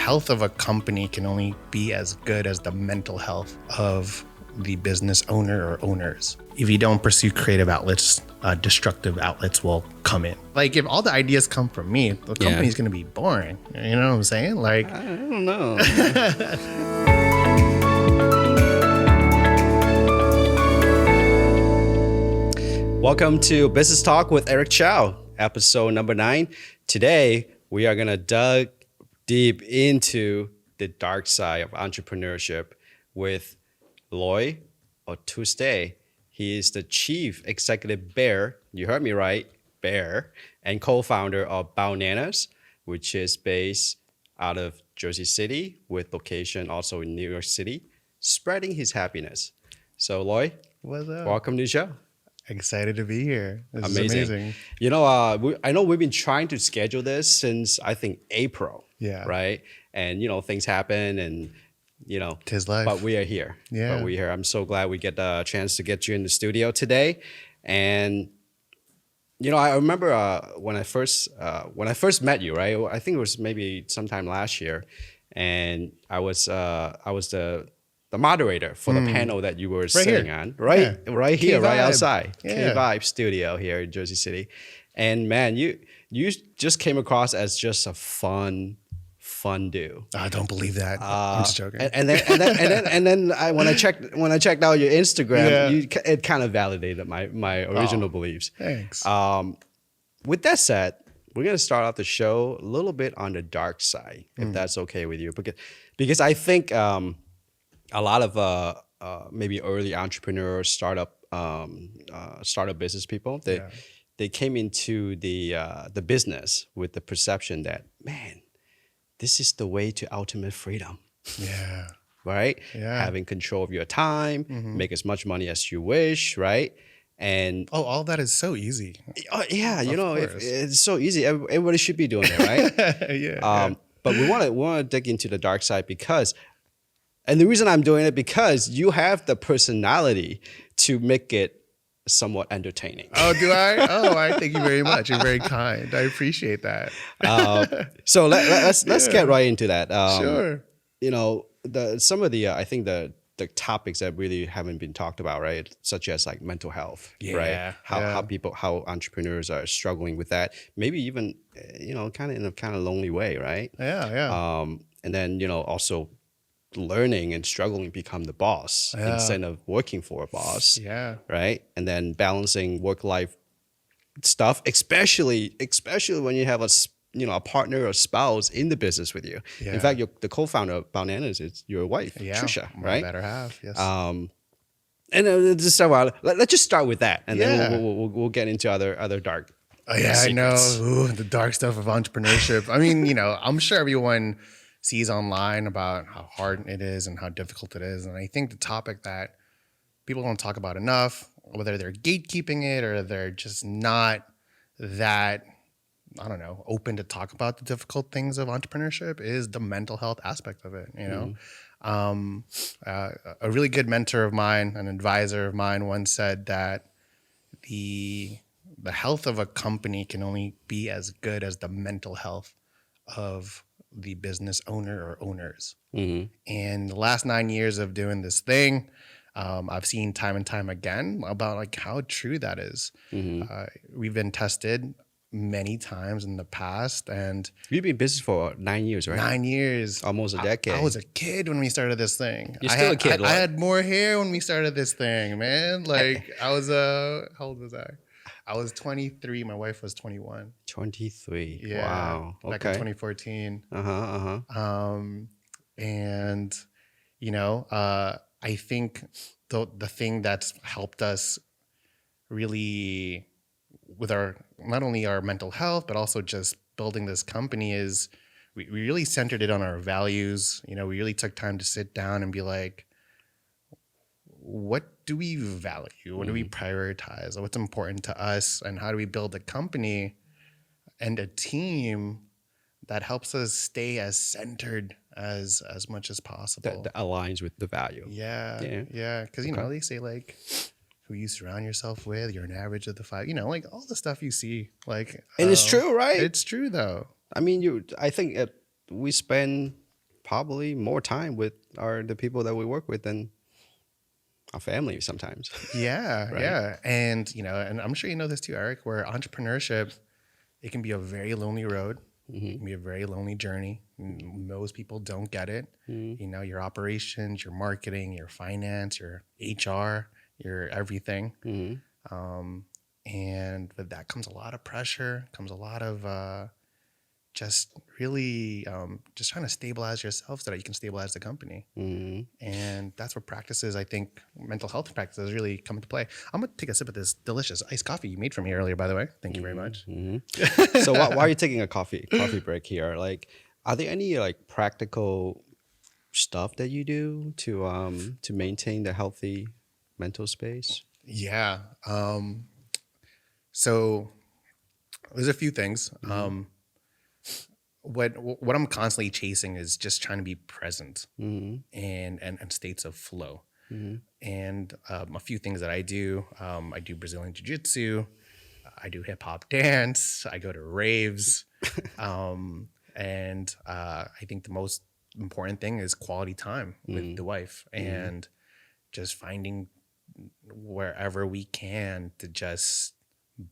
health of a company can only be as good as the mental health of the business owner or owners. If you don't pursue creative outlets, destructive outlets will come in. Like if all the ideas come from me, the company's going to be boring. You know what I'm saying? Like, I don't know. Welcome to Business Talk with Eric Chau, episode number 9. Today, we are going to dive deep into the dark side of entrepreneurship with Lloyd Ortuoste. He is the chief executive bear, you heard me right, bear, and co-founder of Baonanas, which is based out of Jersey City with location also in New York City, spreading his happiness. So Lloyd, what's up? Welcome to the show. Excited to be here. This is amazing. You know, I know we've been trying to schedule this since I think April. Yeah. Right. And, you know, things happen and, you know, 'tis life. But we are here. Yeah. But we're here. I'm so glad we get the chance to get you in the studio today. And, you know, I remember when I first met you, right? I think it was maybe sometime last year. And I was the moderator for the panel that you were sitting on, right? Yeah. Right here, right outside. Yeah. K-Vibe studio here in Jersey City. And man, you just came across as just a fun dude. I don't believe that. I'm just joking. And then when I checked out your Instagram, it kind of validated my original beliefs. Thanks. With that said, we're gonna start off the show a little bit on the dark side, if that's okay with you, because I think a lot of maybe early entrepreneurs, startup business people, they came into the business with the perception that, man, this is the way to ultimate freedom. Yeah. Right? Yeah. Having control of your time, make as much money as you wish, right? And all that is so easy. Yeah, you know, it's so easy. Everybody should be doing it, right? Yeah. But we want to dig into the dark side and the reason I'm doing it because you have the personality to make it somewhat entertaining. Oh, do I? Oh, I thank you very much. You're very kind. I appreciate that. So let's get right into that. Sure. You know, some of the I think the topics that really haven't been talked about, right? Such as like mental health, right? How entrepreneurs are struggling with that. Maybe even you know, kind of in a kind of lonely way, right? Yeah. And then you know also learning and struggling to become the boss instead of working for a boss. Yeah. Right. And then balancing work-life stuff, especially when you have a partner or spouse in the business with you. Yeah. In fact, the co-founder of Baonanas is your wife, Trisha, right? Better half, yes. And just let's just start with that, and then we'll get into other dark. Oh yeah, secrets. I know. Ooh, the dark stuff of entrepreneurship. I mean, you know, I'm sure everyone sees online about how hard it is and how difficult it is. And I think the topic that people don't talk about enough, whether they're gatekeeping it or they're just not that, I don't know, open to talk about the difficult things of entrepreneurship, is the mental health aspect of it, you know? A really good mentor of mine, an advisor of mine, once said that the health of a company can only be as good as the mental health of the business owner or owners. And the last 9 years of doing this thing, I've seen time and time again about like how true that is. We've been tested many times in the past, and you've been in business for 9 years, right? 9 years, almost a decade. I was a kid when we started this thing. You're still a kid. I had more hair when we started this thing, man. Like I was how old was I? I was 23. My wife was 21. 23. Yeah. Wow. Back in 2014. And you know, I think the thing that's helped us really with our not only our mental health but also just building this company is we really centered it on our values. You know, we really took time to sit down and be like, what do we value? What do we prioritize? What's important to us? And how do we build a company and a team that helps us stay as centered as much as possible? That aligns with the value. Yeah. Because, you know, they say like, who you surround yourself with, you're an average of the five, you know, like all the stuff you see. Like, and it's true, right? It's true, though. I mean, I think we spend probably more time with the people that we work with than our family sometimes, Yeah, right? yeah. And, and I'm sure you know this too, Eric, where entrepreneurship, it can be a very lonely road. It can be a very lonely journey. Most people don't get it. Your operations, your marketing, your finance, your HR, your everything. And with that comes a lot of pressure, comes a lot of just really just trying to stabilize yourself so that you can stabilize the company. And that's where practices, I think, mental health practices really come into play. I'm going to take a sip of this delicious iced coffee you made for me earlier, by the way. Thank you very much. So while you're taking a coffee break here, like, are there any like practical stuff that you do to maintain the healthy mental space? Yeah. So there's a few things. What I'm constantly chasing is just trying to be present and states of flow. And a few things that I do Brazilian jiu-jitsu, I do hip hop dance, I go to raves, and I think the most important thing is quality time with the wife and just finding wherever we can to just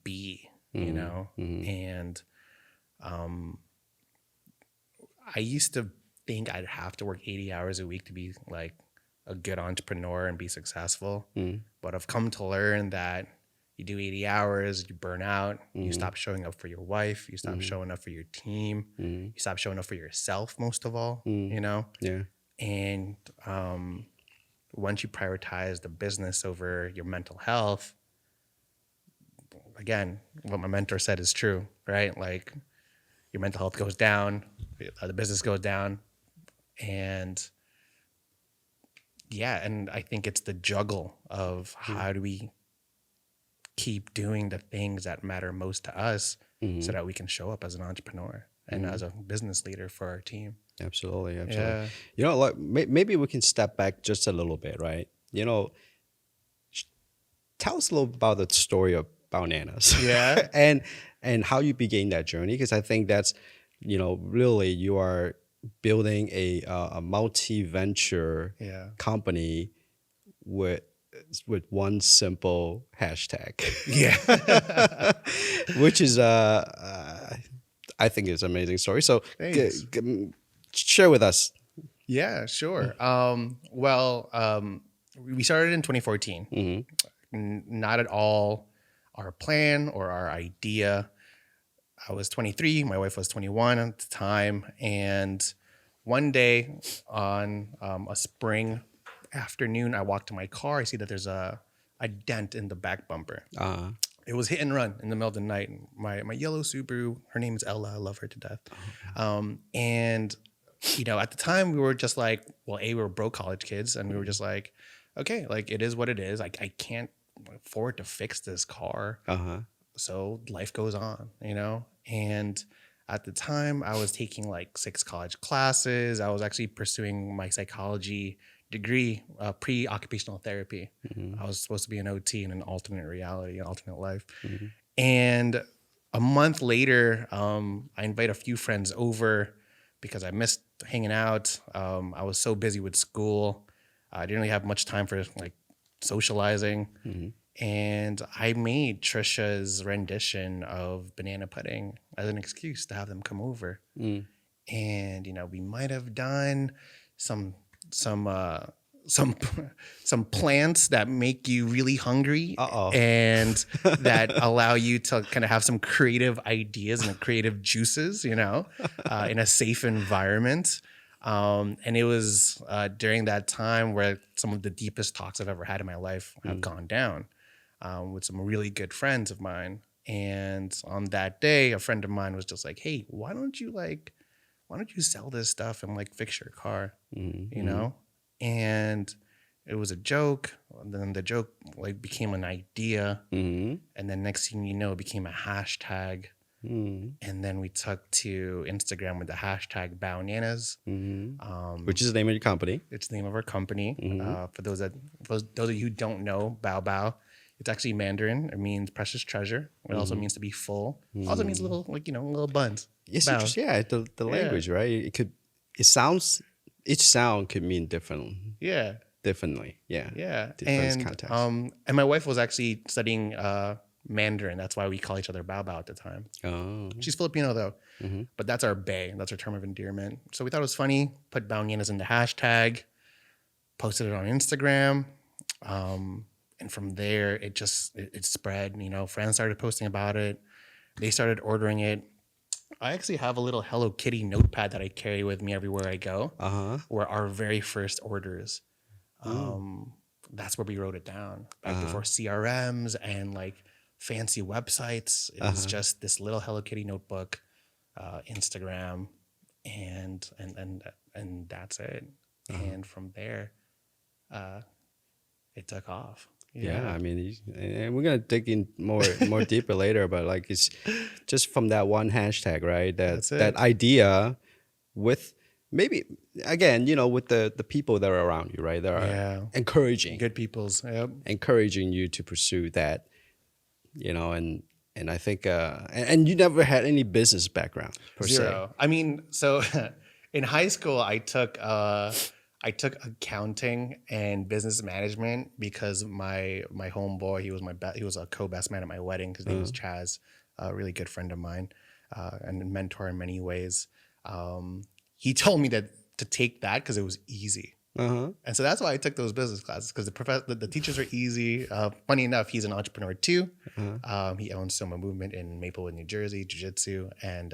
be, and I used to think I'd have to work 80 hours a week to be like a good entrepreneur and be successful. But I've come to learn that you do 80 hours, you burn out, you stop showing up for your wife, you stop showing up for your team, you stop showing up for yourself most of all, Yeah. And once you prioritize the business over your mental health, again, what my mentor said is true, right? Like your mental health goes down, the business goes down, and yeah, and I think it's the juggle of how do we keep doing the things that matter most to us so that we can show up as an entrepreneur and as a business leader for our team. Absolutely. Yeah. You know, like maybe we can step back just a little bit, right? Tell us a little about the story of Baonanas. Yeah. and how you began that journey, because I think that's, really you are building a multi-venture Yeah. company with one simple hashtag, Yeah. which is I think it's an amazing story. So Thanks. share with us. Yeah, sure. We started in 2014. Not at all our plan or our idea. I was 23, my wife was 21 at the time, and one day on a spring afternoon, I walked to my car. I see that there's a dent in the back bumper. It was hit and run in the middle of the night. My yellow Subaru, her name is Ella. I love her to death. And at the time we were just like, well, we were broke college kids, and we were just like, okay, like it is what it is. I can't afford to fix this car. So life goes on, And at the time I was taking like 6 college classes. I was actually pursuing my psychology degree, pre-occupational therapy. I was supposed to be an OT in an alternate reality, an alternate life. And a month later, I invite a few friends over because I missed hanging out. I was so busy with school. I didn't really have much time for like socializing. And I made Trisha's rendition of banana pudding as an excuse to have them come over. And we might have done some plants that make you really hungry and that allow you to kind of have some creative ideas and creative juices, in a safe environment. And it was during that time where some of the deepest talks I've ever had in my life have gone down with some really good friends of mine. And on that day, a friend of mine was just like, hey, why don't you sell this stuff and like fix your car, And it was a joke. And then the joke like became an idea. And then next thing you know, it became a hashtag. And then we took to Instagram with the hashtag Baonanas, which is the name of your company. It's the name of our company. For those of you who don't know, Bao Bao, it's actually Mandarin. It means precious treasure. It also means to be full. Also means little, little buns. It's Bao. interesting. Yeah, the language, right? It sounds each sound could mean Yeah. differently. Yeah. Yeah. Different context. And my wife was actually studying Mandarin. That's why we call each other Bao Bao at the time. Oh. She's Filipino though, Mm-hmm. but that's our bae. That's our term of endearment. So we thought it was funny. Put Baonanas in the hashtag, posted it on Instagram, and from there it spread. You know, friends started posting about it. They started ordering it. I actually have a little Hello Kitty notepad that I carry with me everywhere I go, Uh-huh. where our very first orders. That's where we wrote it down back before CRMs and like fancy websites. It was just this little Hello Kitty notebook, Instagram, and that's it. And from there, it took off. Yeah, I mean, and we're gonna dig in more deeper later, but like it's just from that one hashtag, right? That's it. That idea with maybe again, with the people that are around you, right? That are encouraging Good people's. Yep. encouraging you to pursue that, and I think and you never had any business background per Zero. I mean, so in high school, I took accounting and business management because my homeboy, he was a co-best man at my wedding. His name was Chaz, a really good friend of mine, and a mentor in many ways. He told me that to take that because it was easy. And so that's why I took those business classes because the teachers are easy. Funny enough, he's an entrepreneur too. He owns Soma Movement in Maplewood, New Jersey, jiu-jitsu and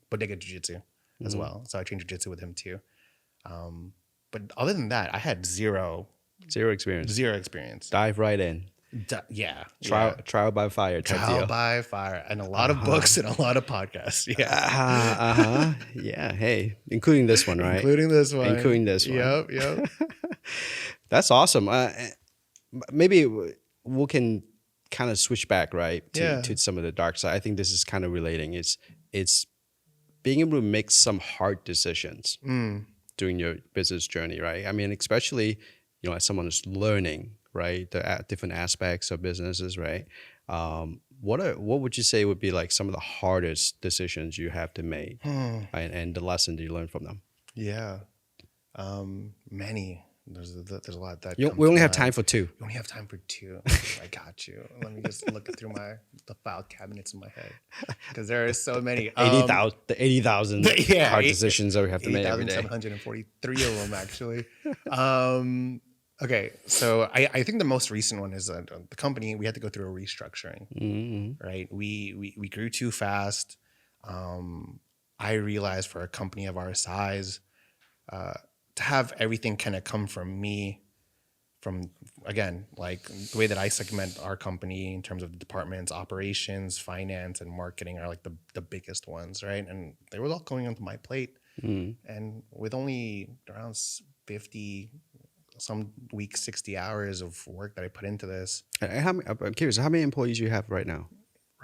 bodega jiu-jitsu as well. So I trained jiu-jitsu with him too. But other than that, I had zero experience. Dive right in. Trial by fire type Trial deal. by fire and a lot of books and a lot of podcasts. Yeah. Yeah. Hey, including this one, right? Including this one. Yep. That's awesome. Maybe we can kind of switch back, right? To some of the dark side. I think this is kind of relating. It's being able to make some hard decisions during your business journey, right? I mean, especially, as someone is learning, right, the different aspects of businesses, right? What would you say would be like some of the hardest decisions you have to make, and the lesson that you learned from them? Yeah, many. There's a lot that we only have time for two. You only have time for two. I got you. Let me just look through the file cabinets in my head because there are so many. 80,000 hard decisions that we have to make every day. 743 of them actually. Okay, so I think the most recent one is the company. We had to go through a restructuring, right? We grew too fast. I realized for a company of our size, to have everything kind of come from me, from again, like the way that I segment our company in terms of the departments, operations, finance, and marketing are like the biggest ones, right? And they were all going onto my plate, and with only around 50. Some weeks, 60 hours of work that I put into this. I'm curious, how many employees you have right now?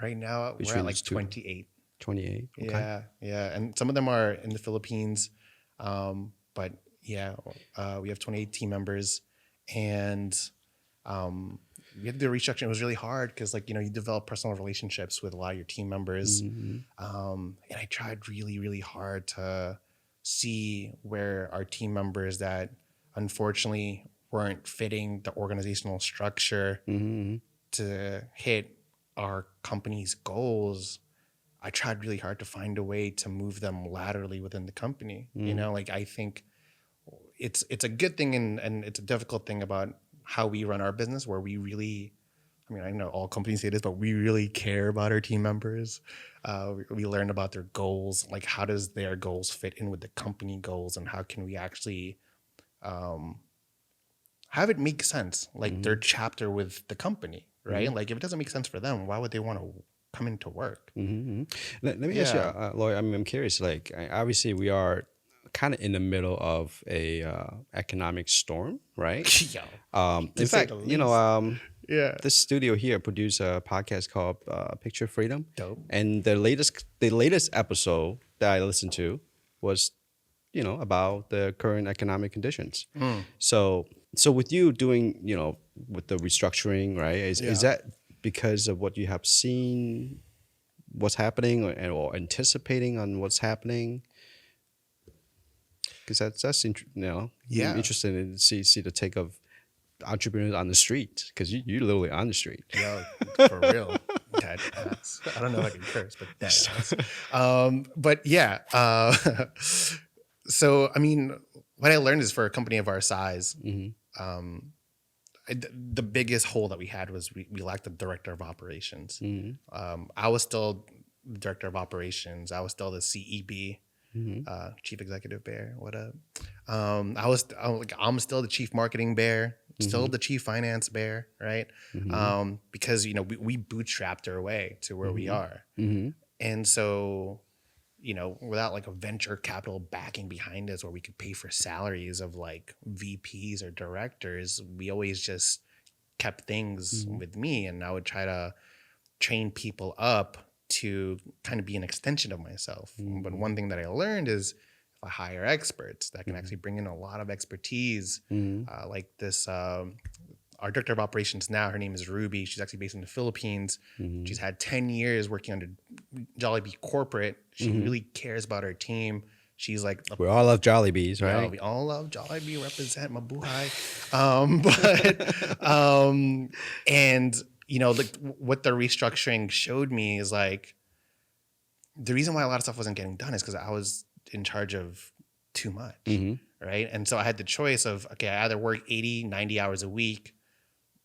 Right now, we're at like 28. 28. Okay. Yeah. And some of them are in the Philippines. But yeah, we have 28 team members. And we had to do a restructuring. It was really hard because, you develop personal relationships with a lot of your team members. And I tried really, really hard to see where our team members that unfortunately weren't fitting the organizational structure to hit our company's goals. I tried really hard to find a way to move them laterally within the company. I think it's a good thing and it's a difficult thing about how we run our business where we really, I know all companies say this, but we really care about our team members. We learn about their goals, like how does their goals fit in with the company goals and how can we actually have it make sense, like their chapter with the company, right? Like if it doesn't make sense for them, why would they want to come into work? Let me ask you, Lloyd, I'm curious, like obviously we are kind of in the middle of a economic storm, right? In fact, this studio here produced a podcast called Picture Freedom. Dope. And the latest episode that I listened to was about the current economic conditions. So with you doing, with the restructuring, right? Is that because of what you have seen, what's happening, or anticipating on what's happening? Because that's Yeah. interesting to see the take of entrepreneurs on the street, because you're literally on the street. Yo, for real. Dead ass. I don't know if I can curse, but dead ass. But yeah. So, I mean, what I learned is for a company of our size, the biggest hole that we had was we lacked a director of operations. I was still the director of operations. I was still the CEB, Chief Executive Bear. What up? I'm still the Chief Marketing Bear, still the Chief Finance Bear, right? Because we bootstrapped our way to where we are, and so without like a venture capital backing behind us where we could pay for salaries of like VPs or directors, we always just kept things with me, and I would try to train people up to kind of be an extension of myself. But one thing that I learned is if I hire experts that can actually bring in a lot of expertise, like this, our director of operations now, her name is Ruby. She's actually based in the Philippines. She's had 10 years working under Jollibee corporate. She really cares about her team. She's like, We all love Jollibees, right? yeah, we all love Jollibee, represent Mabuhay. And like what the restructuring showed me is like, the reason why a lot of stuff wasn't getting done is because I was in charge of too much, right? And so I had the choice of, okay, I either work 80, 90 hours a week,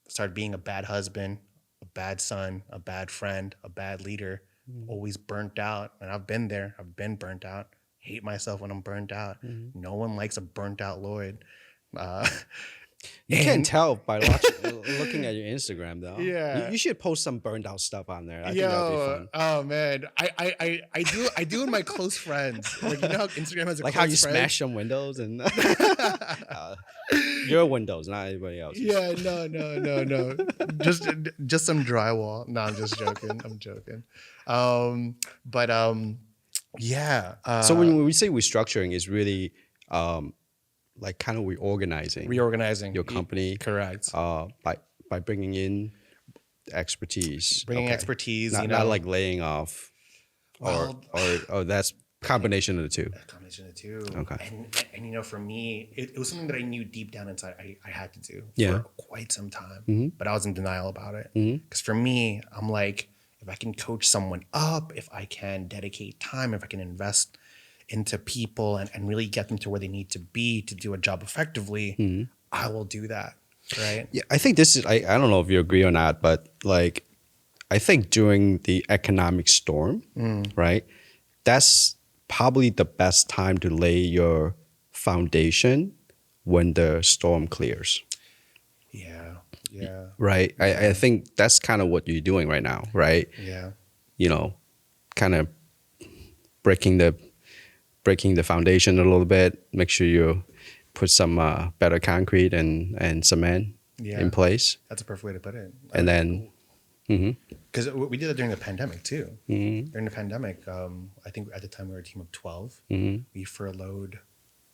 start being a bad husband, a bad son, a bad friend, a bad leader, always burnt out. And I've been there. I've been burnt out. Hate myself when I'm burnt out. No one likes a burnt out Lloyd. You can tell by looking at your Instagram, though. Yeah. You should post some burned out stuff on there. I think that would be fun. Oh man, I do with my close friends. Like how Instagram has a Like close how you friends? smash some windows and your windows, not anybody else's. Yeah, no. Just some drywall. No, I'm just joking. I'm joking. Yeah. So when we say restructuring, it's really like kind of reorganizing your company. Correct. By bringing in expertise. Bringing expertise. Not like laying off, or that's combination of the two. Combination of the two. Okay. And for me, it was something that I knew deep down inside I had to do Yeah. for quite some time, but I was in denial about it. Because for me, I'm like, if I can coach someone up, if I can dedicate time, if I can invest into people and really get them to where they need to be to do a job effectively, I will do that. Right. Yeah, I think this is, I don't know if you agree or not, but like, I think during the economic storm, right, that's probably the best time to lay your foundation when the storm clears. Yeah. Right. I think that's kind of what you're doing right now, right? Yeah. Kind of breaking the foundation a little bit, make sure you put some better concrete and cement in place. That's a perfect way to put it. And then, because we did that during the pandemic too. During the pandemic, I think at the time we were a team of 12. We furloughed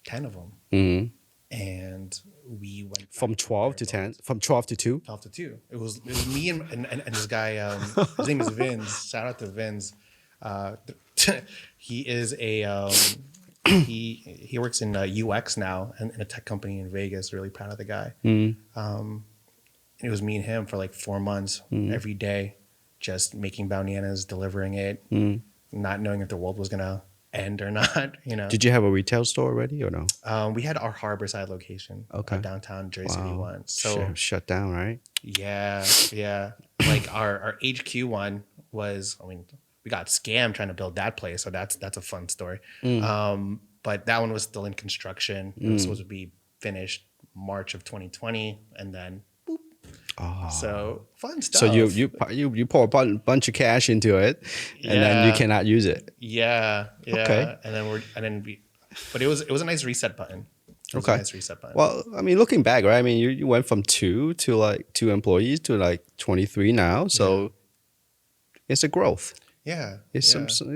10 of them. And we went from 12 to 10, from 12 to 2? 12 to 2. It was me and this guy, his name is Vince. Shout out to Vince. He is a he works in UX now in a tech company in Vegas. Really proud of the guy. It was me and him for like 4 months every day, just making Baonanas, delivering it, not knowing if the world was gonna end or not. Did you have a retail store already or no? We had our Harborside location, downtown Jersey City one. So shut down, right? Yeah. Like our HQ one was, we got scammed trying to build that place, so that's a fun story. But that one was still in construction. It was supposed to be finished March of 2020, and then boop. So fun stuff. So you pour a bunch of cash into it, and then you cannot use it. Yeah. Okay. But it was a nice reset button. It was a nice reset button. Well, looking back, right? You went from 2 to like 2 employees to like 23 now. So it's a growth. Yeah. It's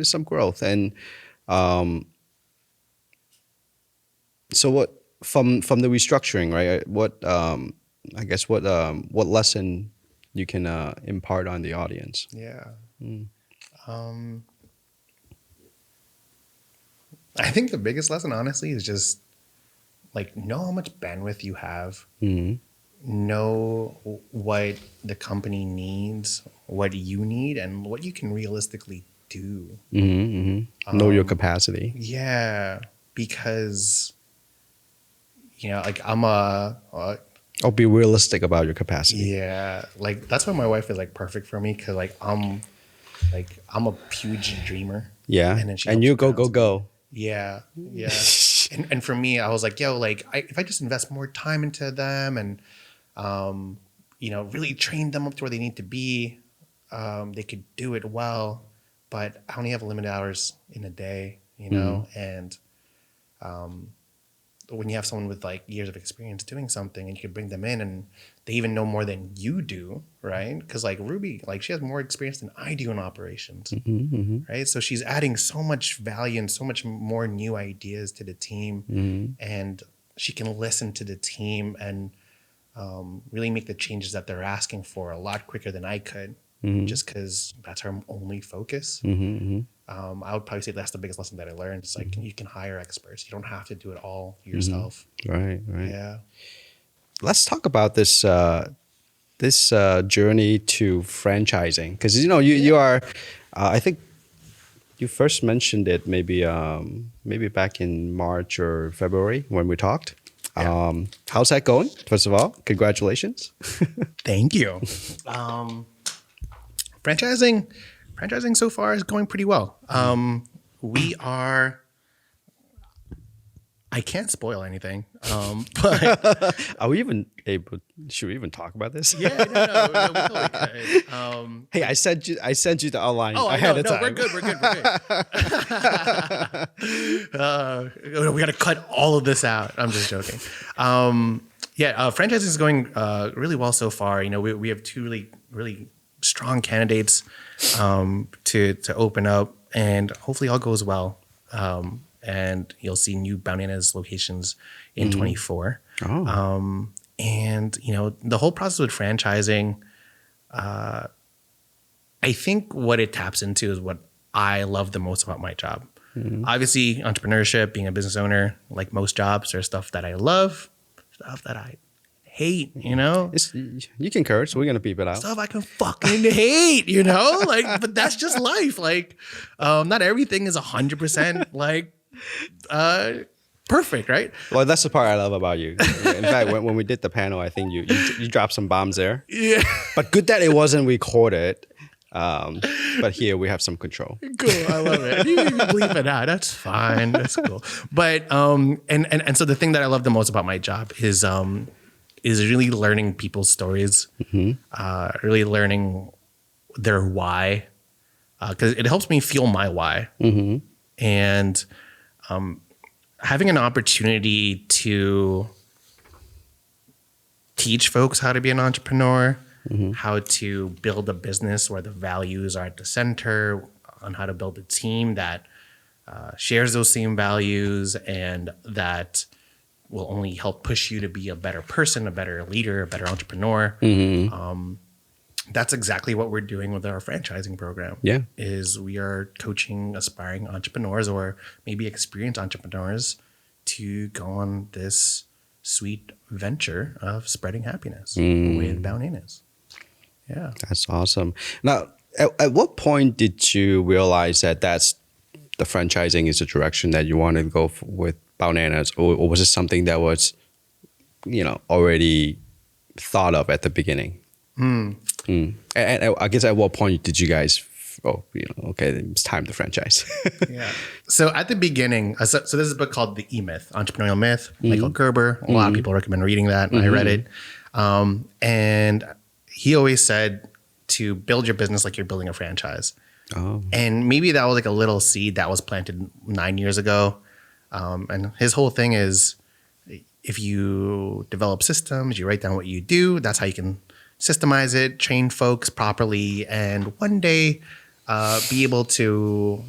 some growth. And so what from the restructuring, right? What what lesson you can impart on the audience? Yeah. I think the biggest lesson, honestly, is just like know how much bandwidth you have, Mm-hmm. know what the company needs, what you need, and what you can realistically do. Mm-hmm. Mm-hmm. Know your capacity. Yeah, because like I'm a Or be realistic about your capacity. yeah, like that's why my wife is like perfect for me because I'm a huge dreamer. Yeah. And then she And helps you go, bounce go, me. go. Yeah, yeah. And for me, I was like, yo, like if I just invest more time into them and really train them up to where they need to be, they could do it well. But I only have limited hours in a day, and when you have someone with like years of experience doing something and you can bring them in and they even know more than you do, right? Because like Ruby, like she has more experience than I do in operations, Mm-hmm. Mm-hmm. right? So she's adding so much value and so much more new ideas to the team, Mm-hmm. and she can listen to the team and really make the changes that they're asking for a lot quicker than I could, just because that's her only focus. Mm-hmm. I would probably say that's the biggest lesson that I learned. It's like you can hire experts. You don't have to do it all Mm-hmm. yourself. Right, right. Yeah. Let's talk about this journey to franchising, because you are. I think you first mentioned it maybe back in March or February when we talked. Yeah. How's that going? First of all, congratulations. Thank you. Franchising so far is going pretty well. We are. I can't spoil anything, but Are we even able? Should we even talk about this? yeah, no, we totally could. Hey, I sent you the outline Oh, I ahead know. of No, time. we're good. We got to cut all of this out. I'm just joking. Franchising is going really well so far. We have two really, really strong candidates to open up, and hopefully all goes well. And you'll see new Baonanas locations in 24. Oh. And the whole process with franchising, I think what it taps into is what I love the most about my job. Obviously, entrepreneurship, being a business owner, like most jobs, there's stuff that I love, stuff that I hate, You can curse. We're gonna beep it out. stuff I can fucking hate, but that's just life. Like, not everything is 100% like perfect, right? Well, that's the part I love about you. In fact, when we did the panel, I think you dropped some bombs there. Yeah. But good that it wasn't recorded. But here we have some control. Cool. I love it. You can bleep it out. That's fine. That's cool. But and so the thing that I love the most about my job is really learning people's stories, really learning their why, because it helps me feel my why, and having an opportunity to teach folks how to be an entrepreneur, how to build a business where the values are at the center, on how to build a team that shares those same values and that will only help push you to be a better person, a better leader, a better entrepreneur. That's exactly what we're doing with our franchising program. Yeah. Is we are coaching aspiring entrepreneurs or maybe experienced entrepreneurs to go on this sweet venture of spreading happiness with Baonanas. Yeah. That's awesome. Now, at what point did you realize that the franchising is the direction that you wanted to go with Baonanas, or was it something that was, already thought of at the beginning? And I guess at what point did you guys? Okay, it's time to franchise. Yeah. So at the beginning, so this is a book called The E-Myth, Entrepreneurial Myth, Michael Gerber. A lot of people recommend reading that, and I read it. And he always said to build your business like you're building a franchise. Oh. And maybe that was like a little seed that was planted 9 years ago. And his whole thing is, if you develop systems, you write down what you do, that's how you can systemize it, train folks properly, and one day be able to,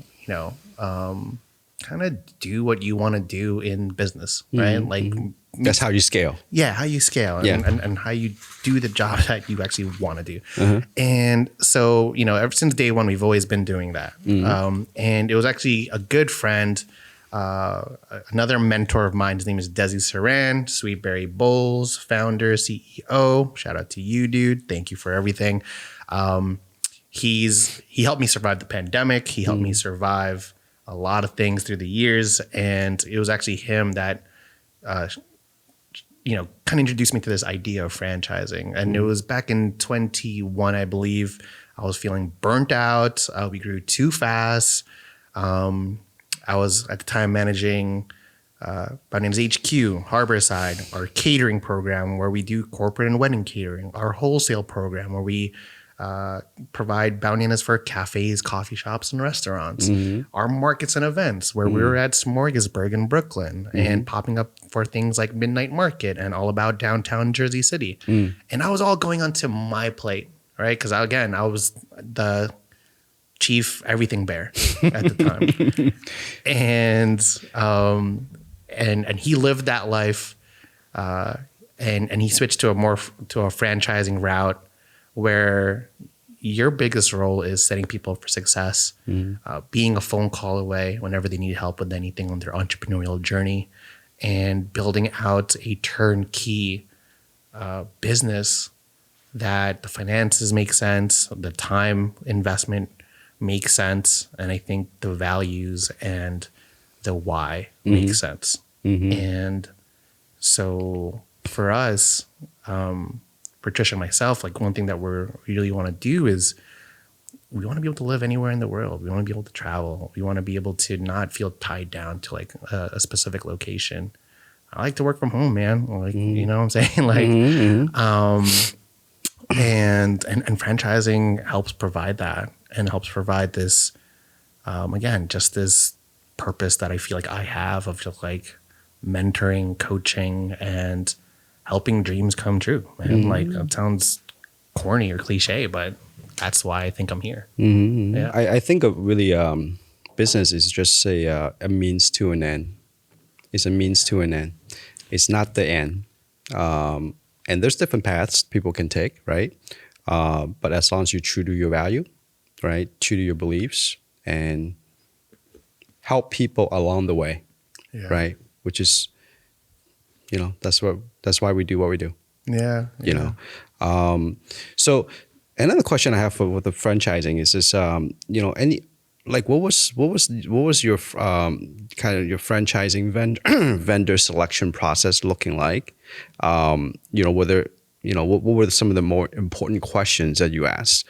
kind of do what you want to do in business, right? Like That's how you scale. yeah, how you scale and how you do the job that you actually want to do. And so, ever since day one, we've always been doing that. And it was actually a good friend Another mentor of mine, his name is Desi Saran, Sweetberry Bowls founder, CEO. Shout out to you, dude. Thank you for everything. He helped me survive the pandemic. He helped me survive a lot of things through the years. And it was actually him that, kind of introduced me to this idea of franchising. And it was back in 21, I believe. I was feeling burnt out. We grew too fast. I was at the time managing Baonanas HQ, Harborside, our catering program where we do corporate and wedding catering, our wholesale program where we provide Baonanas for cafes, coffee shops, and restaurants, our markets and events where we were at Smorgasburg in Brooklyn and popping up for things like Midnight Market and All About Downtown Jersey City. And I was all going onto my plate, right? Because I was the chief everything bear at the time. And he lived that life and he switched to a franchising route where your biggest role is setting people up for success, being a phone call away whenever they need help with anything on their entrepreneurial journey, and building out a turnkey business that the finances make sense, the time investment makes sense, and I think the values and the why make sense. And so for us, for Trisha and myself, like one thing that we really want to do is we want to be able to live anywhere in the world. We want to be able to travel. We want to be able to not feel tied down to like a specific location. I like to work from home, man. Like, you know what I'm saying? Like, and franchising helps provide that and helps provide this, again, just this purpose that I feel like I have of just like mentoring, coaching, and helping dreams come true. Man, like that sounds corny or cliche, but that's why I think I'm here. Yeah. I think a really business is just a means to an end. It's a means to an end. It's not the end. And there's different paths people can take, right? But as long as you're true to your value, right? True to your beliefs and help people along the way, right? Which is, that's why we do what we do. Yeah. You know. So another question I have with the franchising is this, any like what was your kind of your franchising vendor selection process looking like? What were some of the more important questions that you asked,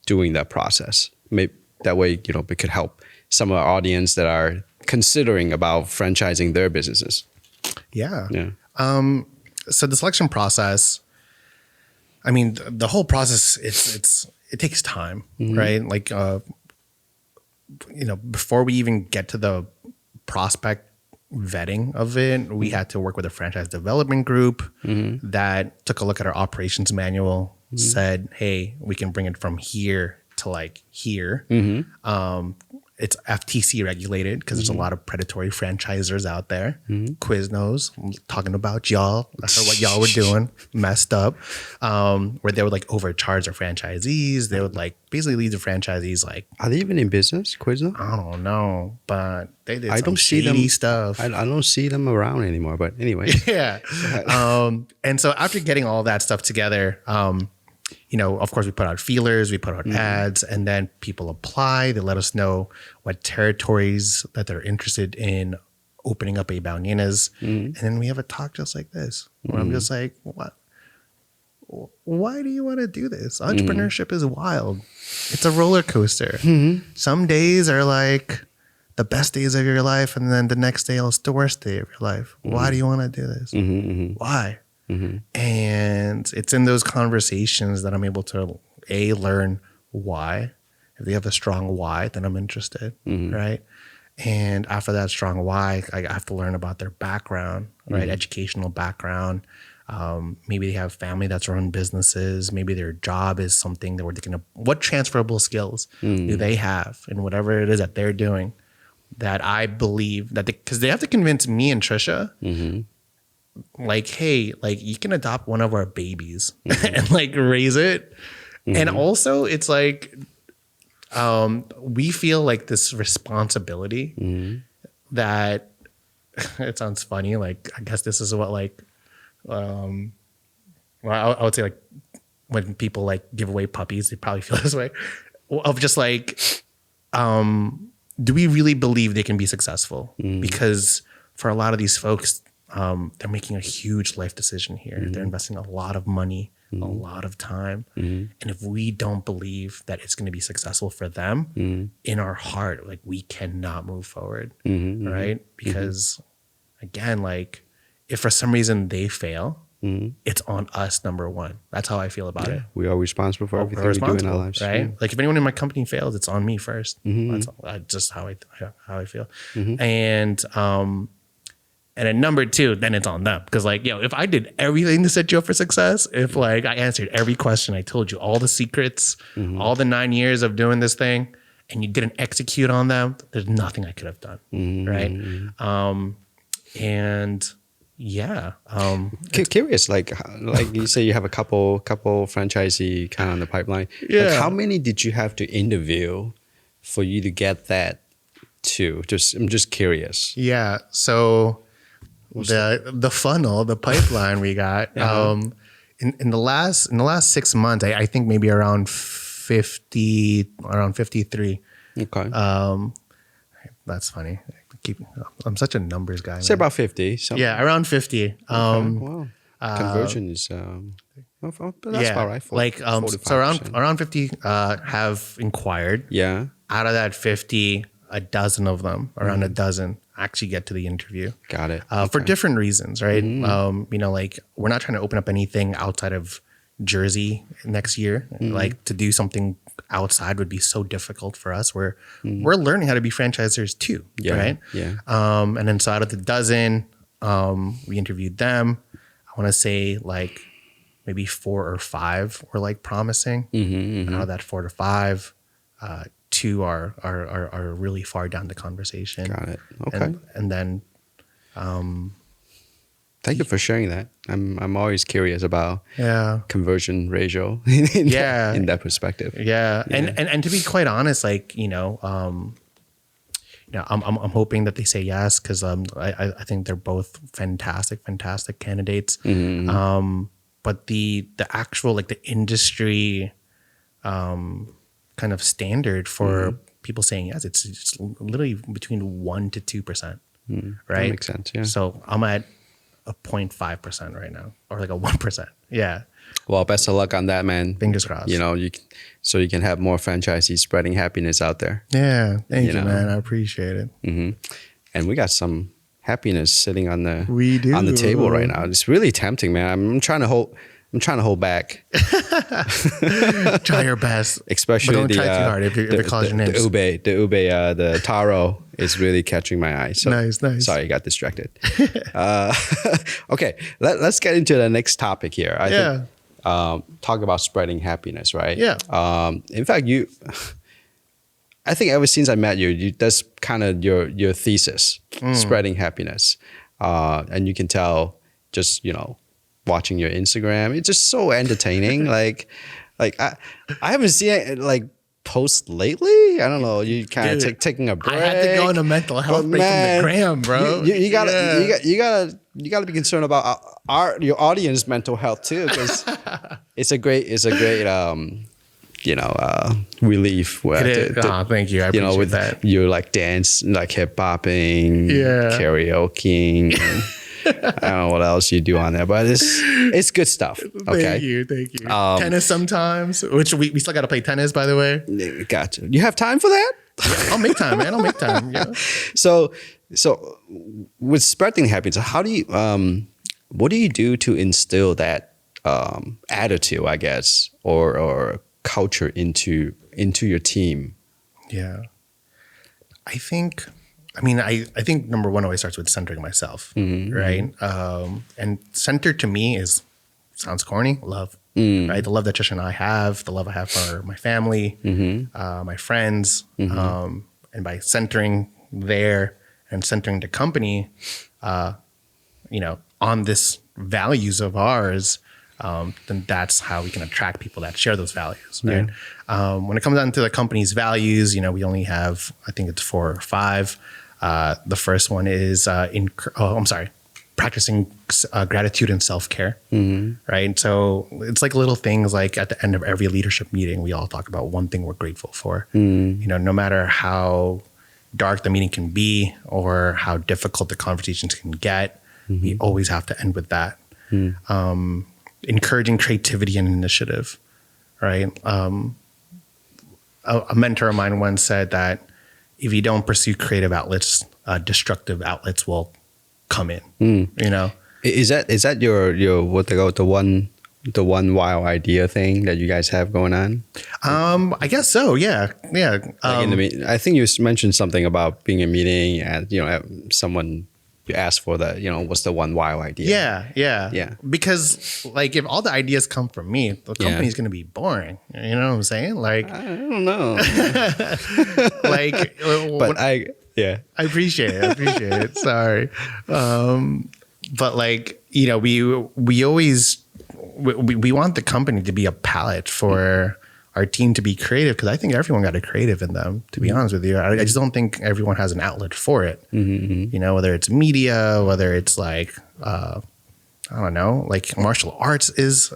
doing that process? Maybe that way, it could help some of our audience that are considering about franchising their businesses. Yeah. So the selection process, I mean, the whole process, it takes time, right? Like, before we even get to the prospect vetting of it, we had to work with a franchise development group that took a look at our operations manual, said, hey, we can bring it from here to like here. It's FTC regulated because there's a lot of predatory franchisors out there. Quiznos, I'm talking about y'all. That's what y'all were doing, messed up. Where they would like overcharge their franchisees. They would like basically leave the franchisees like. Are they even in business, Quiznos? I don't know, but they did some shady stuff. I don't see them around anymore, but anyway. Yeah. And so after getting all that stuff together, of course, we put out feelers, we put out ads, and then people apply. They let us know what territories that they're interested in opening up a Baonanas. And then we have a talk just like this, where I'm just like, what? Why do you want to do this? Entrepreneurship is wild. It's a roller coaster. Some days are like the best days of your life, and then the next day is the worst day of your life. Why do you want to do this? Why? And it's in those conversations that I'm able to learn why. If they have a strong why, then I'm interested, right? And after that strong why, I have to learn about their background, right? Educational background. Maybe they have family that's run businesses. Maybe their job is something that we're thinking of. What transferable skills do they have in whatever it is that they're doing that I believe that because they have to convince me and Trisha like, hey, like you can adopt one of our babies and like raise it. And also it's like, we feel like this responsibility that it sounds funny. Like, I guess this is what like, well, I would say like when people like give away puppies, they probably feel this way of just like, do we really believe they can be successful? Because for a lot of these folks, they're making a huge life decision here. They're investing a lot of money, a lot of time. And if we don't believe that it's going to be successful for them in our heart, like we cannot move forward. Right. Because again, like if for some reason they fail, it's on us, number one. That's how I feel about it. We are responsible for everything we do in our lives. Right? Yeah. Like if anyone in my company fails, it's on me first. That's just how I feel. And then number two, then it's on them. Because like, if I did everything to set you up for success, if like I answered every question, I told you all the secrets, all the 9 years of doing this thing, and you didn't execute on them, there's nothing I could have done. Right? And yeah. Curious, like you say you have a couple franchisee kind of on the pipeline. Yeah. Like how many did you have to interview for you to get that to? I'm just curious. Yeah. So the funnel, the pipeline we got, in the last 6 months, I think maybe around 53. Okay. That's funny. I'm such a numbers guy. Say Man. about 50. Something. Yeah, around 50. Wow. Conversion is that's about right. 40, so around 50 have inquired. Yeah. Out of that 50, a dozen of them, around a dozen, actually get to the interview. Got it. For different reasons, right? Like we're not trying to open up anything outside of Jersey next year. Like to do something outside would be so difficult for us. We're learning how to be franchisors too, right? Yeah. And then so out of the dozen, we interviewed them. I want to say like maybe 4 or 5 were like promising. And out of that 4 to 5, 2 are really far down the conversation. Got it. Okay. And then thank you for sharing that. I'm always curious about conversion ratio in that perspective. Yeah. And to be quite honest, like, I'm hoping that they say yes, because I think they're both fantastic candidates. But the actual like the industry kind of standard for people saying yes, it's literally between 1 to 2%. Right? That makes sense. Yeah. So I'm at a 0.5% right now, or like a 1%. Yeah. Well, best of luck on that, man. Fingers crossed. You can have more franchisees spreading happiness out there. Yeah. Thank you, man. I appreciate it. And we got some happiness sitting on the table right now. It's really tempting, man. I'm trying to hold back. Try your best. Especially but don't try too hard if it calls your names. The taro is really catching my eye. So nice. Sorry, I got distracted. Okay, let's get into the next topic here. I think, talk about spreading happiness, right? Yeah. In fact, I think ever since I met you, that's kind of your thesis, spreading happiness. And you can tell just, watching your Instagram, it's just so entertaining. like I haven't seen it like post lately. I don't know. You kind of taking a break. I had to go on a mental health break from the gram, bro. You gotta be concerned about your audience mental health too, because it's a great relief. Thank you. I appreciate that. You like dance, like hip hopping, karaoke. I don't know what else you do on there, but it's good stuff. Okay. Thank you. Tennis sometimes, which we still got to play tennis, by the way. Gotcha. You have time for that? Yeah, I'll make time, man. I'll make time. Yeah. So with spreading happiness, how do you what do you do to instill that attitude, I guess, or culture into your team? Yeah. I think number one always starts with centering myself, right? And center to me sounds corny, love, right? The love that Trisha and I have, the love I have for my family, my friends, and by centering there and centering the company, on this values of ours, then that's how we can attract people that share those values, right? When it comes down to the company's values, we only have, I think it's 4 or 5. The first one is practicing gratitude and self-care, right? So it's like little things like at the end of every leadership meeting, we all talk about one thing we're grateful for. You know, no matter how dark the meeting can be or how difficult the conversations can get, we always have to end with that. Encouraging creativity and initiative, right? A mentor of mine once said that if you don't pursue creative outlets, destructive outlets will come in. You know, Is that your what they call the one wild idea thing that you guys have going on? I guess so. Yeah. Like I think you mentioned something about being in a meeting and someone you asked for the what's the one wild idea? Yeah. Because like if all the ideas come from me, the company's going to be boring. You know what I'm saying? Like I don't know. like, but I appreciate it. Sorry. But like, you know, we always, we want the company to be a palette for our team to be creative. Cause I think everyone got a creative in them, to be honest with you. I just don't think everyone has an outlet for it. You know, whether it's media, whether it's like, I don't know, like martial arts is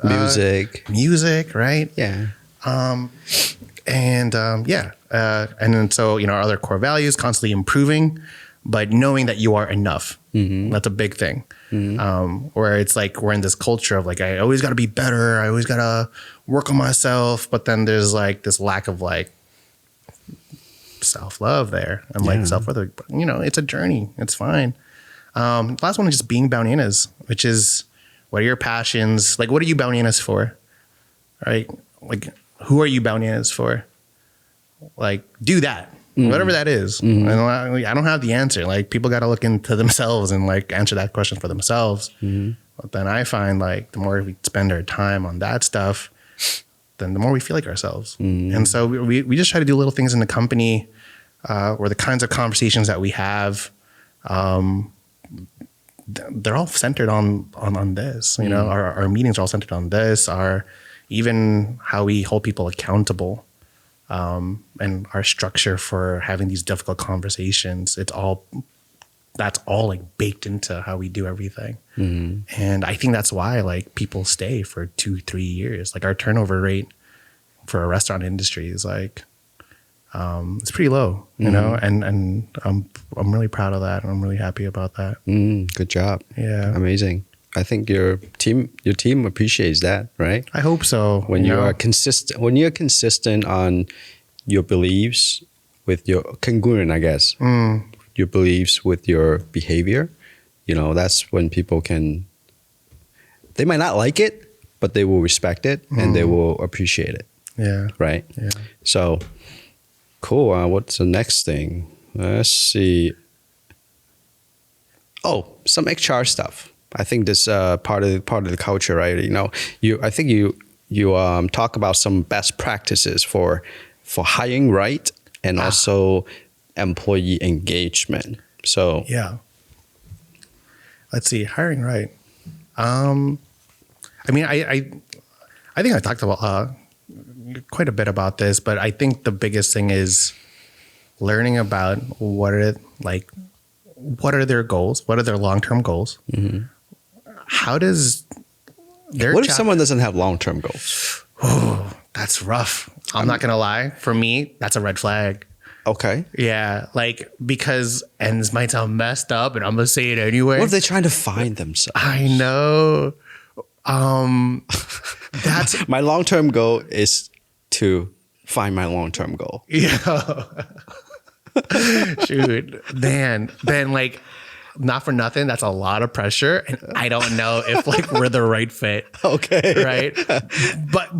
music, right? Yeah. And then so, you know, our other core values, constantly improving, but knowing that you are enough. That's a big thing. Where it's like, we're in this culture of like, I always got to be better. I always got to work on myself. But then there's like this lack of like self-love there and like self-worth. You know, it's a journey. It's fine. Last one is just being Baonanas, which is, what are your passions? Like, what are you Baonanas for? Right? Like, who are you Baonanas for? Like, do that. Whatever that is. And I don't have the answer. Like, people got to look into themselves and like answer that question for themselves. But then I find like the more we spend our time on that stuff, then the more we feel like ourselves. And so we just try to do little things in the company where the kinds of conversations that we have, they're all centered on this. You know, our meetings are all centered on this. Even how we hold people accountable. And our structure for having these difficult conversations, that's all like baked into how we do everything. And I think that's why like people stay for 2-3 years. Like our turnover rate for a restaurant industry is like, it's pretty low, you know, and I'm really proud of that. And I'm really happy about that. Good job. Yeah. Amazing. I think your team appreciates that, right? I hope so. When you're consistent on your beliefs with your congruent, I guess, your beliefs with your behavior, you know, that's when people they might not like it, but they will respect it and they will appreciate it. Yeah. Right. Yeah. So cool. What's the next thing? Let's see. Oh, some HR stuff. I think this part of the culture, right? You know, I think you talk about some best practices for hiring right and also employee engagement. So yeah, let's see, hiring right. I mean, I think I talked about quite a bit about this, but I think the biggest thing is learning about what are their goals, what are their long-term goals. How does what if someone doesn't have long-term goals? Oh, that's rough. I'm not gonna lie. For me, that's a red flag. Okay. Yeah, like because, and this might sound messed up, and I'm gonna say it anyway. What if they're trying to find themselves? I know. That's my long-term goal is to find my long-term goal. Yeah. Shoot, man. Then like, not for nothing, that's a lot of pressure, and I don't know if like we're the right fit. Okay, right. But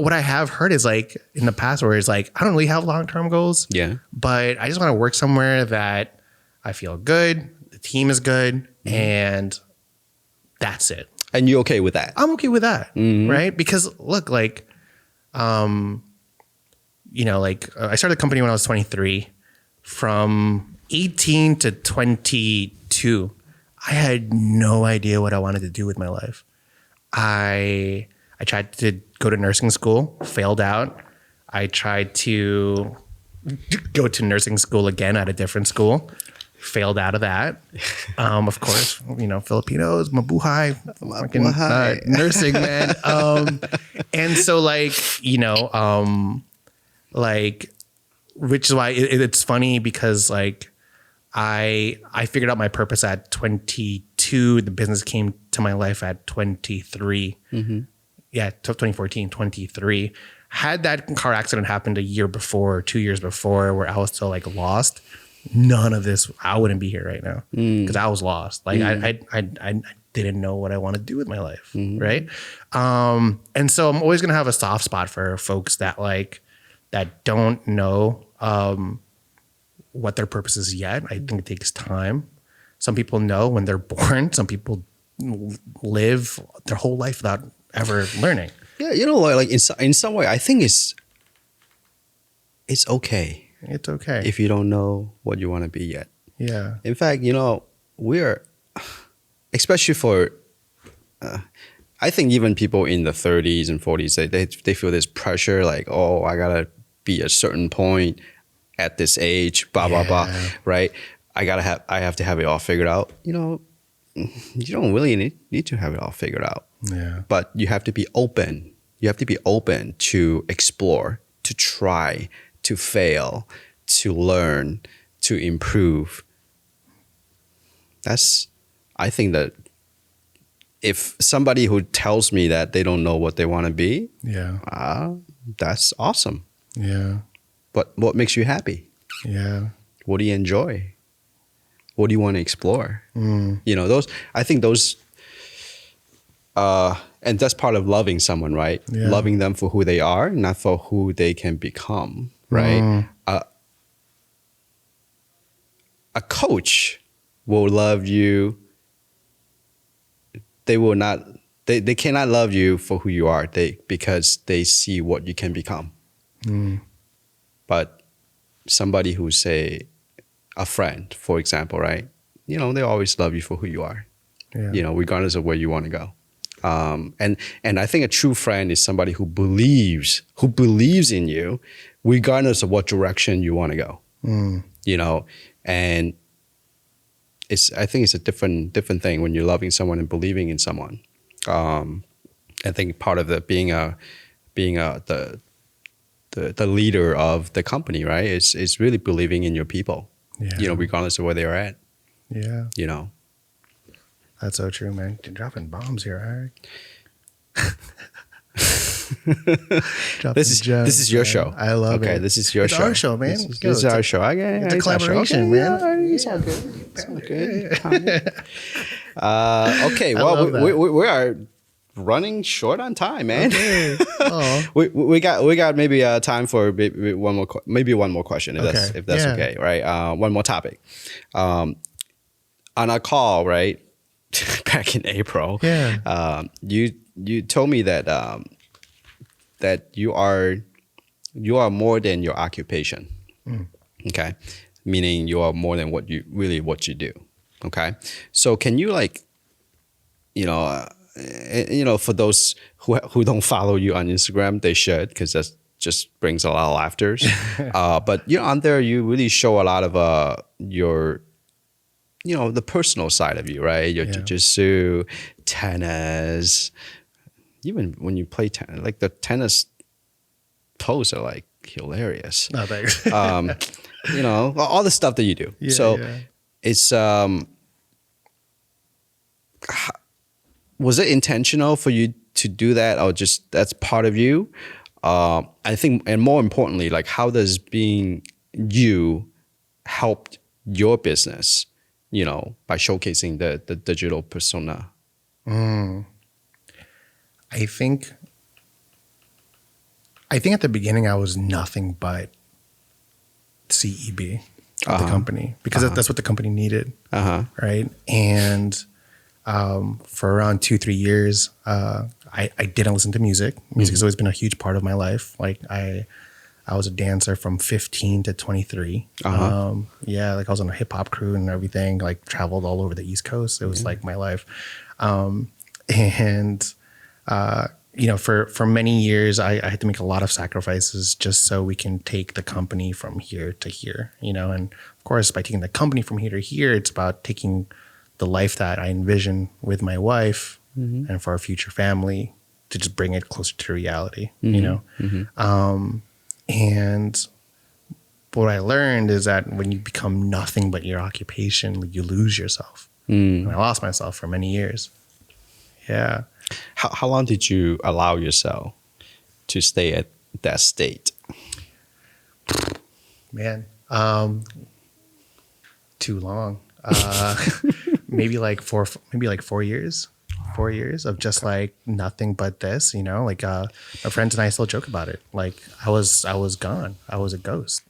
what I have heard is like in the past where it's like I don't really have long-term goals. Yeah. But I just want to work somewhere that I feel good, the team is good, and that's it. And you're okay with that? I'm okay with that, right? Because look, like, you know, like I started the company when I was 23. From 18 to 22, I had no idea what I wanted to do with my life. I tried to go to nursing school, failed out. I tried to go to nursing school again at a different school, failed out of that. Of course, Filipinos, mabuhay, fucking, Mabuhay. nursing, man. And so which is why it's funny because like I figured out my purpose at 22. The business came to my life at 23. Yeah, 2014, 23. Had that car accident happened a year before, 2 years before, where I was still like lost, none of this, I wouldn't be here right now because I was lost. Like I didn't know what I want to do with my life, right? And so I'm always gonna have a soft spot for folks that don't know what their purpose is yet. I think it takes time. Some people know when they're born. Some people live their whole life without ever learning. Yeah, like in some way, I think it's okay. It's okay if you don't know what you want to be yet. Yeah. In fact, we're, especially for, I think even people in the 30s and 40s, they feel this pressure like, oh, I gotta be a certain point at this age, blah blah blah, right? I have to have it all figured out. You don't really need to have it all figured out. Yeah. But you have to be open. You have to be open to explore, to try, to fail, to learn, to improve. I think that if somebody who tells me that they don't know what they want to be, that's awesome. Yeah. But what makes you happy? Yeah. What do you enjoy? What do you want to explore? I think those, and that's part of loving someone, right? Yeah. Loving them for who they are, not for who they can become, right? A coach will love you. They will not. They cannot love you for who you are. Because they see what you can become. But somebody who say a friend, for example, right? They always love you for who you are. Yeah. Regardless of where you want to go. And I think a true friend is somebody who believes in you, regardless of what direction you want to go. And I think it's a different thing when you're loving someone and believing in someone. I think part of being the leader of the company, right, is really believing in your people. Yeah. Regardless of where they're at. Yeah. That's so true, man. You're dropping bombs here, Eric. This is your show. I love it. Okay, this is your show. It's our show, man. This is our show. It's a collaboration, man. It's all good. It's all good. Okay, well, we are running short on time, man. Okay. we got maybe time for maybe one more question if that's okay, right? One more topic. On our call, right, back in April, you told me that that you are more than your occupation. Okay, meaning you are more than what you do. Okay, so can you for those who don't follow you on Instagram, they should, because that just brings a lot of laughters. But on there you really show a lot of your the personal side of you, right? Your jiu-jitsu, tennis. Even when you play tennis, like the tennis posts are like hilarious. No, thanks. All the stuff that you do. It's was it intentional for you to do that, or just that's part of you? I think, and more importantly, like how does being you help your business? By showcasing the digital persona. I think at the beginning I was nothing but CEB of the company, because that's what the company needed, right? And for around 2-3 years, I didn't listen to music. Music has always been a huge part of my life. Like I was a dancer from 15 to 23. Like I was on a hip hop crew and everything, like traveled all over the East Coast. It was like my life. And for many years, I had to make a lot of sacrifices just so we can take the company from here to here, and of course, by taking the company from here to here, it's about taking the life that I envision with my wife and for our future family to just bring it closer to reality, and what I learned is that when you become nothing but your occupation, you lose yourself. And I lost myself for many years. Yeah. How long did you allow yourself to stay at that state? Man, too long. Maybe like 4 years. 4 years of just like nothing but this, like my friends and I still joke about it. Like I was gone. I was a ghost.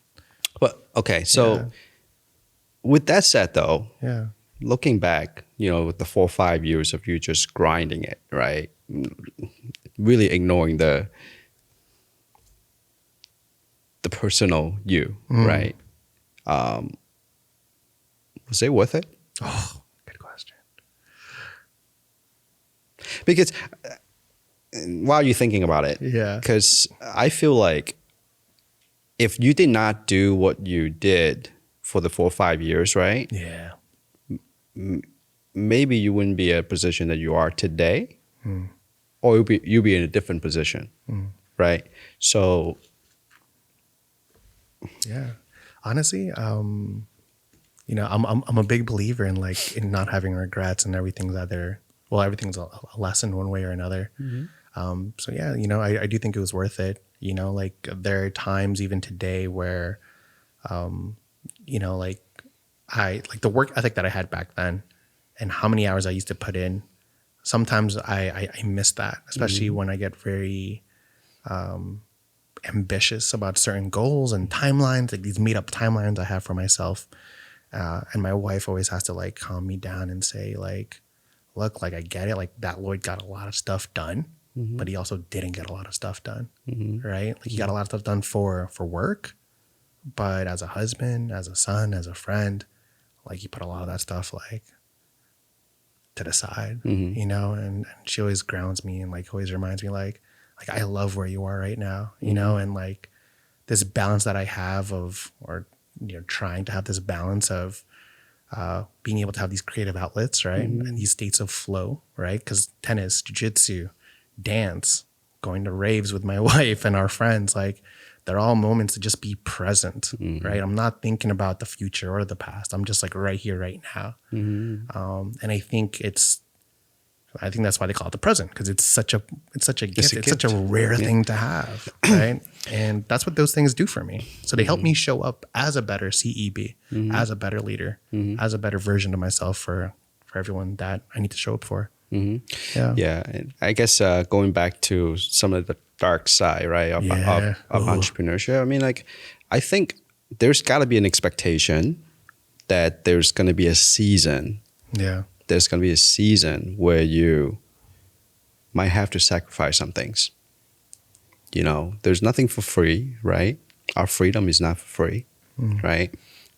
But okay, so with that said though, Yeah. looking back, with the 4 or 5 years of you just grinding it, right? Really ignoring the personal you, right? Was it worth it? Oh, good question. Because while you're thinking about it, Yeah. because I feel like if you did not do what you did for the 4 or 5 years, right? Yeah. Maybe you wouldn't be in a position that you are today, or you'll be in a different position, right? So, yeah. Honestly, I'm a big believer in not having regrets, and everything's everything's a lesson one way or another. So yeah, I do think it was worth it. There are times even today where, the work ethic that I had back then and how many hours I used to put in, sometimes I miss that, especially when I get very ambitious about certain goals and timelines, like these made up timelines I have for myself. And my wife always has to calm me down and say look, I get it. Like that Lloyd got a lot of stuff done, but he also didn't get a lot of stuff done. Right. Like he got a lot of stuff done for work, but as a husband, as a son, as a friend, he put a lot of that stuff to the side, and she always grounds me and always reminds me I love where you are right now, and this balance that I have trying to have this balance of being able to have these creative outlets, right? And these states of flow, right? Because tennis, jiu-jitsu, dance, going to raves with my wife and our friends, they're all moments to just be present, right? I'm not thinking about the future or the past. I'm just right here, right now. And I think that's why they call it the present, because it's such a gift. It's such a rare thing to have, right? And that's what those things do for me. So they help me show up as a better CEB, as a better leader, as a better version of myself for everyone that I need to show up for. Yeah. And I guess going back to some of the dark side, right, of entrepreneurship. I mean, I think there's got to be an expectation that there's going to be a season. Yeah. There's going to be a season where you might have to sacrifice some things. There's nothing for free, right? Our freedom is not for free, right?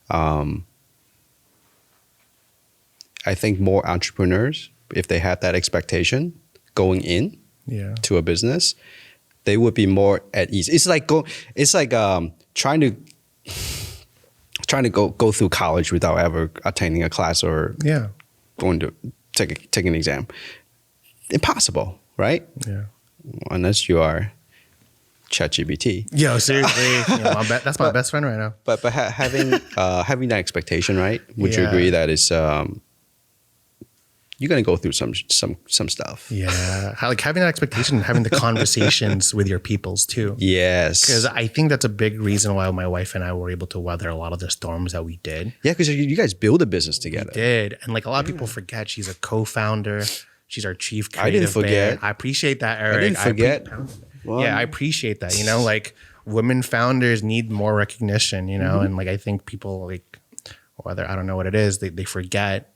I think more entrepreneurs, if they had that expectation going in to a business, they would be more at ease. It's like trying to go through college without ever attending a class or going to take an exam. Impossible, right? Yeah. Unless you are ChatGPT. Yo, seriously, that's my best friend right now. But having that expectation, right? Would you agree that is you're gonna go through some stuff? Yeah, having that expectation, and having the conversations with your peoples too. Yes, because I think that's a big reason why my wife and I were able to weather a lot of the storms that we did. Yeah, because you guys build a business together. We did, and a lot of people forget she's a co-founder. She's our chief creative. I didn't forget. I appreciate that, Eric. I didn't forget. I appreciate that. Women founders need more recognition. And I think people whether I don't know what it is, they forget.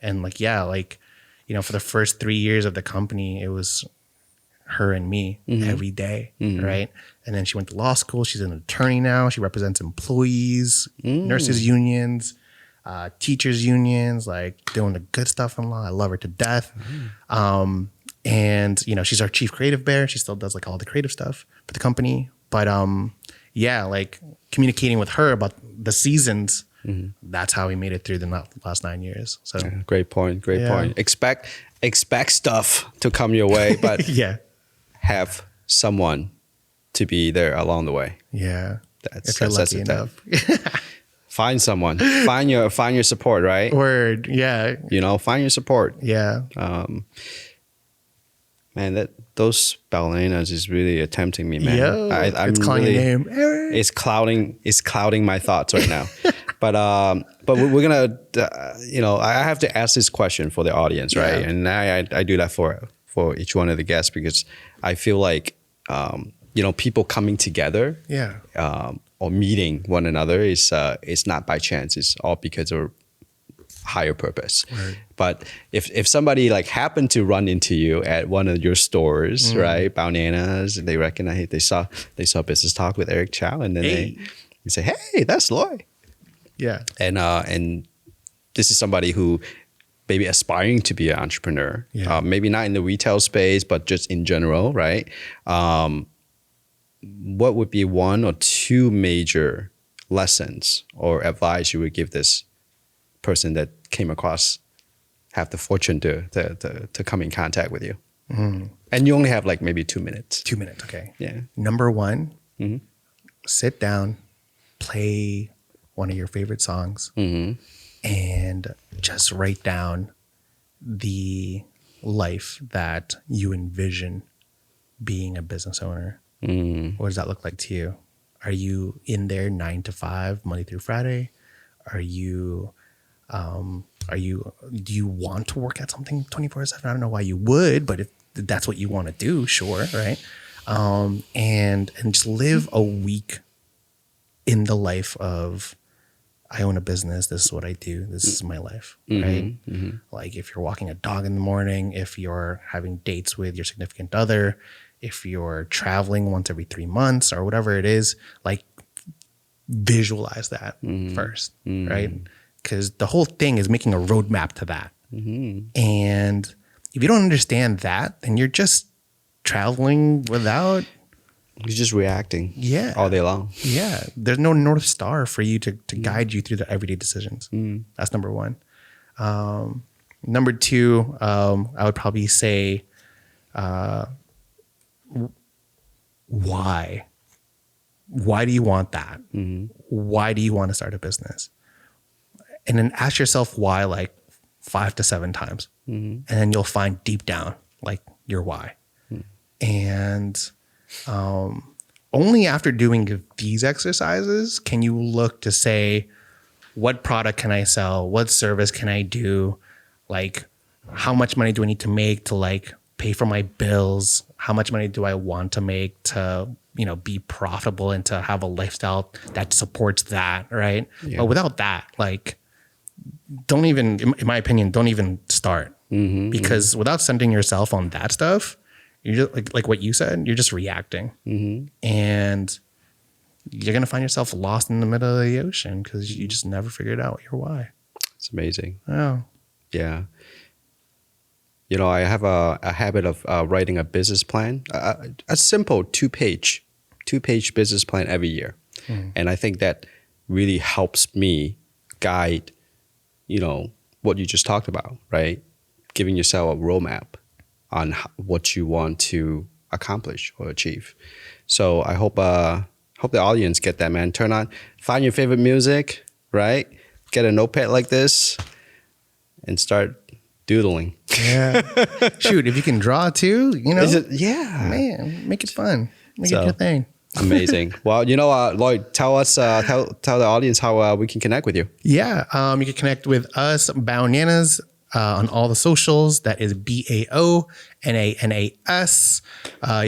And for the first 3 years of the company, it was her and me every day, right? And then she went to law school. She's an attorney now. She represents employees, nurses unions, teachers unions, doing the good stuff in law. I love her to death. And, she's our chief creative bear. She still does like all the creative stuff for the company. But yeah, like communicating with her about the seasons, that's how we made it through the last 9 years. So Great point. Great point. Expect stuff to come your way, but yeah. have someone to be there along the way. Yeah. That's if you're lucky enough. Find someone. Find your support, right? Word. Yeah. Find your support. Yeah. Man, those Baonanas is really tempting me, man. Yo, I'm it's calling really, your name. Eric. It's clouding my thoughts right now. But we're gonna, I have to ask this question for the audience, right? Yeah. And I do that for each one of the guests because I feel like, people coming together, Yeah. or meeting one another is not by chance. It's all because of higher purpose. Right. But if somebody like happened to run into you at one of your stores, right, Baonanas, they recognize they saw Business Talk with Eric Chau, and then they say, hey, that's Lloyd. Yeah. And this is somebody who maybe aspiring to be an entrepreneur, Yeah. maybe not in the retail space, but just in general, right? What would be one or two major lessons or advice you would give this person that came across, have the fortune to come in contact with you? And you only have like maybe 2 minutes. 2 minutes. Okay. Yeah. Number one, sit down, play one of your favorite songs, and just write down the life that you envision being a business owner. What does that look like to you? Are you in there 9 to 5, Monday through Friday? Do you want to work at something 24/7? I don't know why you would, but if that's what you want to do, sure. Right. And just live a week in the life of, I own a business. This is what I do. This is my life. Right. Like if you're walking a dog in the morning, if you're having dates with your significant other, if you're traveling once every 3 months or whatever it is, like visualize that first. Right. Because the whole thing is making a roadmap to that. And if you don't understand that, then you're just traveling without. You're just reacting all day long. Yeah. There's no North Star for you to guide you through the everyday decisions. That's number one. Number two, I would probably say, why? Why do you want that? Why do you want to start a business? And then ask yourself why like 5 to 7 times. And then you'll find deep down like your why. And only after doing these exercises can you look to say, what product can I sell? What service can I do? Like, how much money do I need to make to like pay for my bills? How much money do I want to make to, be profitable and to have a lifestyle that supports that, right? Yeah. But without that, like, don't even, in my opinion, don't even start. Because without centering yourself on that stuff, you're just like what you said, you're just reacting. And you're going to find yourself lost in the middle of the ocean because you just never figured out your why. It's amazing. Oh. Yeah. I have a habit of writing a business plan, a simple two-page business plan every year. And I think that really helps me guide, what you just talked about, right? Giving yourself a roadmap on what you want to accomplish or achieve. So I hope the audience get that, man. Find your favorite music, right? Get a notepad like this and start doodling. Yeah. Shoot, if you can draw too, yeah, man, make it fun. Make it your thing. Amazing. Well, Lloyd, tell the audience how we can connect with you. Yeah. You can connect with us, Baonanas, on all the socials. That is BAONANAS.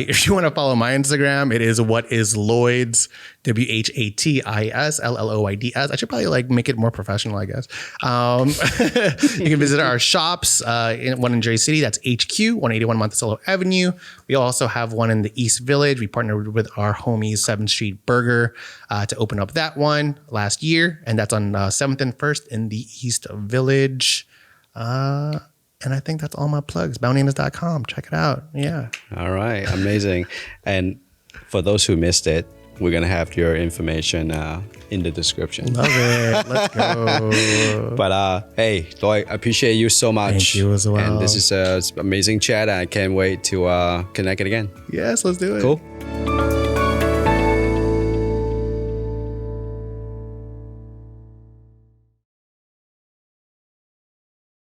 If you want to follow my Instagram, it is what is Lloyd's, WHATIS LLOYDS. I should probably make it more professional, I guess. You can visit our shops, one in Jersey City, that's HQ, 181 Monticello Avenue. We also have one in the East Village. We partnered with our homies 7th Street Burger to open up that one last year, and that's on 7th and 1st in the East Village. And I think that's all my plugs. Baonanas.com. Check it out. Yeah. All right. Amazing. And for those who missed it, we're going to have your information in the description. Love it. Let's go. But hey, Lloyd, I appreciate you so much. Thank you as well. And this is an amazing chat. I can't wait to connect it again. Yes, let's do it. Cool.